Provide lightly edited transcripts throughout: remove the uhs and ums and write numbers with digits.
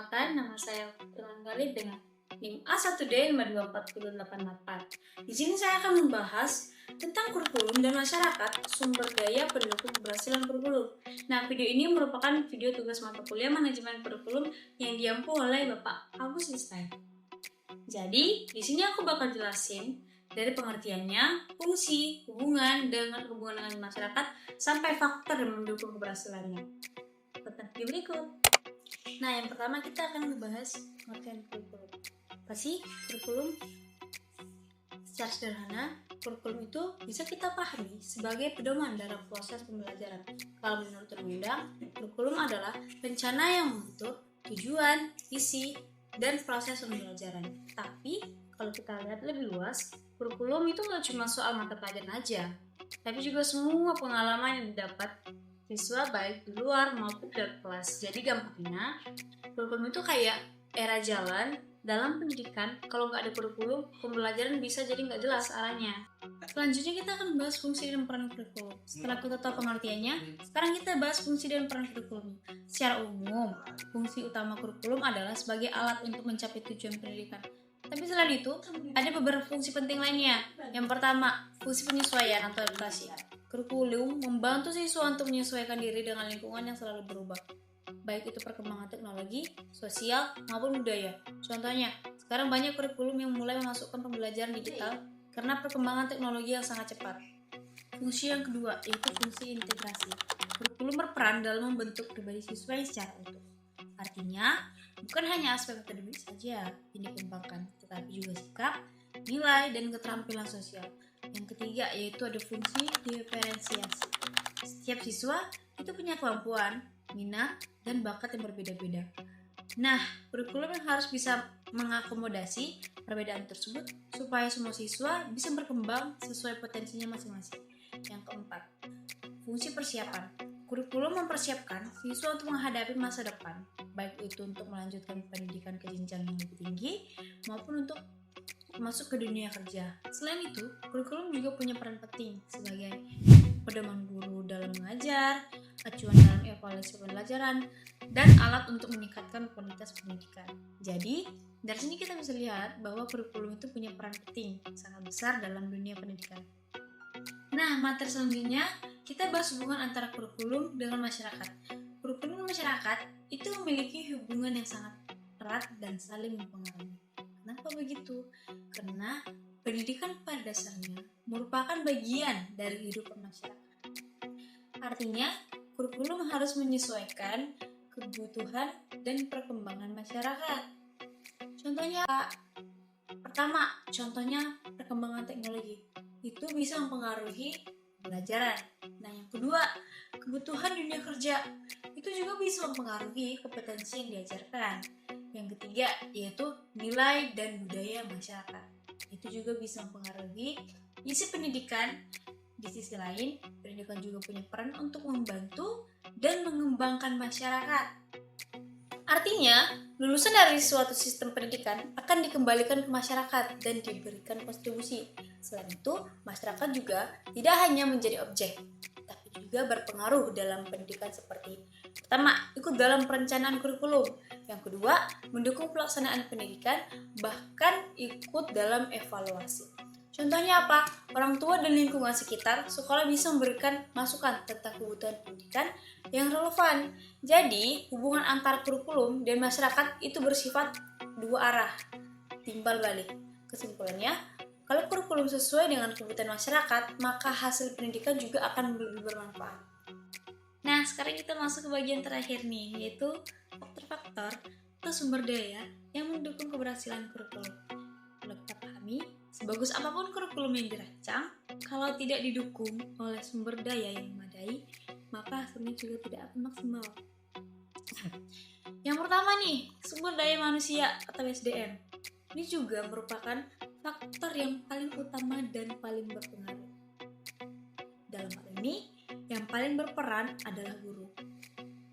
Perkenalkan, nama saya Tuan Galih dengan NIM A1D524088. Di sini saya akan membahas tentang kurikulum dan masyarakat, sumber daya pendukung keberhasilan kurikulum. Nah, video ini merupakan video tugas mata kuliah manajemen kurikulum yang diampu oleh Bapak Agus Listai. Jadi, di sini aku bakal jelasin dari pengertiannya, fungsi, hubungan dengan masyarakat, sampai faktor yang mendukung keberhasilannya. Tetap di berikut. Nah, yang pertama kita akan membahas pengertian kurikulum. Apa sih kurikulum? Secara sederhana, kurikulum itu bisa kita pahami sebagai pedoman dalam proses pembelajaran. Kalau menurut undang-undang, kurikulum adalah rencana yang mengatur tujuan, isi, dan proses pembelajaran. Tapi, kalau kita lihat lebih luas, kurikulum itu nggak cuma soal mata pelajaran aja, tapi juga semua pengalaman yang didapat siswa baik di luar maupun di kelas. Jadi gampangnya, kurikulum itu kayak era jalan dalam pendidikan. Kalau nggak ada kurikulum, pembelajaran bisa jadi nggak jelas arahnya. Selanjutnya kita akan bahas fungsi dan peran kurikulum. Setelah kita tahu pengertiannya, sekarang kita bahas fungsi dan peran kurikulum. Secara umum, fungsi utama kurikulum adalah sebagai alat untuk mencapai tujuan pendidikan. Tapi selain itu, ada beberapa fungsi penting lainnya. Yang pertama, fungsi penyesuaian atau adaptasi. Kurikulum membantu siswa untuk menyesuaikan diri dengan lingkungan yang selalu berubah, baik itu perkembangan teknologi, sosial, maupun budaya. Contohnya, sekarang banyak kurikulum yang mulai memasukkan pembelajaran digital karena perkembangan teknologi yang sangat cepat. Fungsi yang kedua, yaitu fungsi integrasi. Kurikulum berperan dalam membentuk pribadi siswa yang secara utuh. Artinya, bukan hanya aspek akademik saja yang dikembangkan, tetapi juga sikap, nilai, dan keterampilan sosial. Yang ketiga, yaitu ada fungsi diferensiasi. Setiap siswa itu punya kemampuan, minat, dan bakat yang berbeda-beda. Nah, kurikulum yang harus bisa mengakomodasi perbedaan tersebut supaya semua siswa bisa berkembang sesuai potensinya masing-masing. Yang keempat, fungsi persiapan. Kurikulum mempersiapkan siswa untuk menghadapi masa depan, baik itu untuk melanjutkan pendidikan ke jenjang yang lebih tinggi maupun untuk masuk ke dunia kerja. Selain itu, kurikulum juga punya peran penting sebagai pedoman guru dalam mengajar, acuan dalam evaluasi pembelajaran, dan alat untuk meningkatkan kualitas pendidikan. Jadi, dari sini kita bisa lihat bahwa kurikulum itu punya peran penting sangat besar dalam dunia pendidikan. Nah, materi selanjutnya kita bahas hubungan antara kurikulum dengan masyarakat. Kurikulum dan masyarakat itu memiliki hubungan yang sangat erat dan saling mempengaruhi. Kenapa begitu? Karena pendidikan pada dasarnya merupakan bagian dari hidup masyarakat. Artinya, kurikulum harus menyesuaikan kebutuhan dan perkembangan masyarakat. Contohnya, pertama, perkembangan teknologi. Itu bisa mempengaruhi pembelajaran. Nah, yang kedua, kebutuhan dunia kerja. Itu juga bisa mempengaruhi kompetensi yang diajarkan. Yang ketiga, yaitu nilai dan budaya masyarakat. Itu juga bisa mempengaruhi isi pendidikan. Di sisi lain, pendidikan juga punya peran untuk membantu dan mengembangkan masyarakat. Artinya, lulusan dari suatu sistem pendidikan akan dikembalikan ke masyarakat dan diberikan kontribusi. Selain itu, masyarakat juga tidak hanya menjadi objek, tapi juga berpengaruh dalam pendidikan seperti pertama, ikut dalam perencanaan kurikulum. Yang kedua, mendukung pelaksanaan pendidikan, bahkan ikut dalam evaluasi. Contohnya apa? Orang tua dan lingkungan sekitar sekolah bisa memberikan masukan tentang kebutuhan pendidikan yang relevan. Jadi, hubungan antara kurikulum dan masyarakat itu bersifat dua arah, timbal balik. Kesimpulannya, kalau kurikulum sesuai dengan kebutuhan masyarakat, maka hasil pendidikan juga akan lebih bermanfaat. Nah, sekarang kita masuk ke bagian terakhir nih, yaitu faktor-faktor atau sumber daya yang mendukung keberhasilan kurikulum. Kalau kita pahami, sebagus apapun kurikulum yang dirancang, kalau tidak didukung oleh sumber daya yang memadai, maka hasilnya juga tidak akan maksimal. Yang pertama nih, sumber daya manusia atau SDM. Ini juga merupakan faktor yang paling utama dan paling berpengaruh. Dalam hal ini, yang paling berperan adalah guru.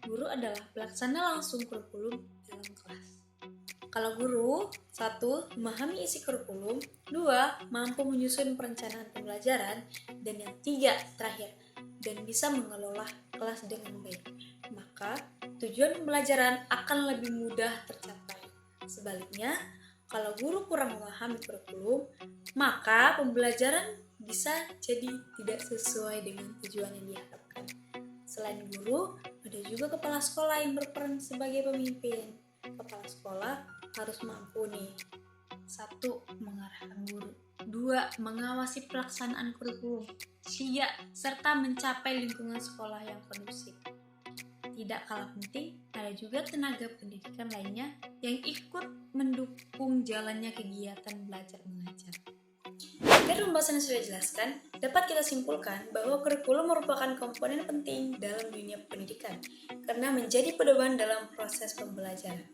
Guru adalah pelaksana langsung kurikulum dalam kelas. Kalau guru, 1. Memahami isi kurikulum, 2. Mampu menyusun perencanaan pembelajaran, dan yang 3. Terakhir, dan bisa mengelola kelas dengan baik. maka tujuan pembelajaran akan lebih mudah tercapai. Sebaliknya, kalau guru kurang memahami kurikulum, maka pembelajaran bisa jadi tidak sesuai dengan tujuan yang diharapkan. Selain guru, ada juga kepala sekolah yang berperan sebagai pemimpin. Kepala sekolah harus mampu nih. 1. Mengarahkan guru. 2. Mengawasi pelaksanaan kurikulum, serta mencapai lingkungan sekolah yang kondusif. Tidak kalah penting, ada juga tenaga pendidikan lainnya yang ikut mendukung jalannya kegiatan belajar mengajar. Dari pembahasan yang sudah dijelaskan, dapat kita simpulkan bahwa kurikulum merupakan komponen penting dalam dunia pendidikan karena menjadi pedoman dalam proses pembelajaran.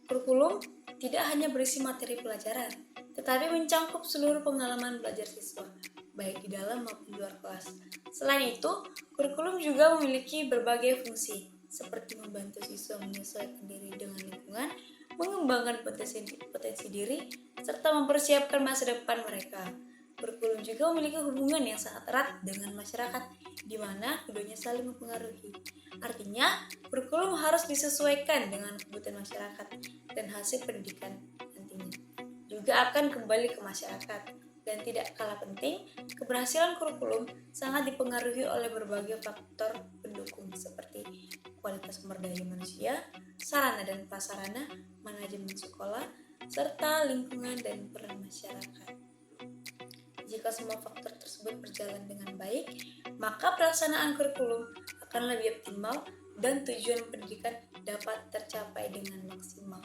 Kurikulum tidak hanya berisi materi pelajaran, tetapi mencangkup seluruh pengalaman belajar siswa, baik di dalam maupun di luar kelas. Selain itu, kurikulum juga memiliki berbagai fungsi, seperti membantu siswa menyesuaikan diri dengan lingkungan, mengembangkan potensi diri, serta mempersiapkan masa depan mereka. Kurikulum juga memiliki hubungan yang sangat erat dengan masyarakat, di mana keduanya saling mempengaruhi. Artinya, kurikulum harus disesuaikan dengan kebutuhan masyarakat dan hasil pendidikan nantinya juga akan kembali ke masyarakat. Dan tidak kalah penting, keberhasilan kurikulum sangat dipengaruhi oleh berbagai faktor pendukung seperti kualitas sumber daya manusia, sarana dan prasarana, manajemen sekolah, serta lingkungan dan peran masyarakat. Jika semua faktor tersebut berjalan dengan baik, maka pelaksanaan kurikulum akan lebih optimal dan tujuan pendidikan dapat tercapai dengan maksimal.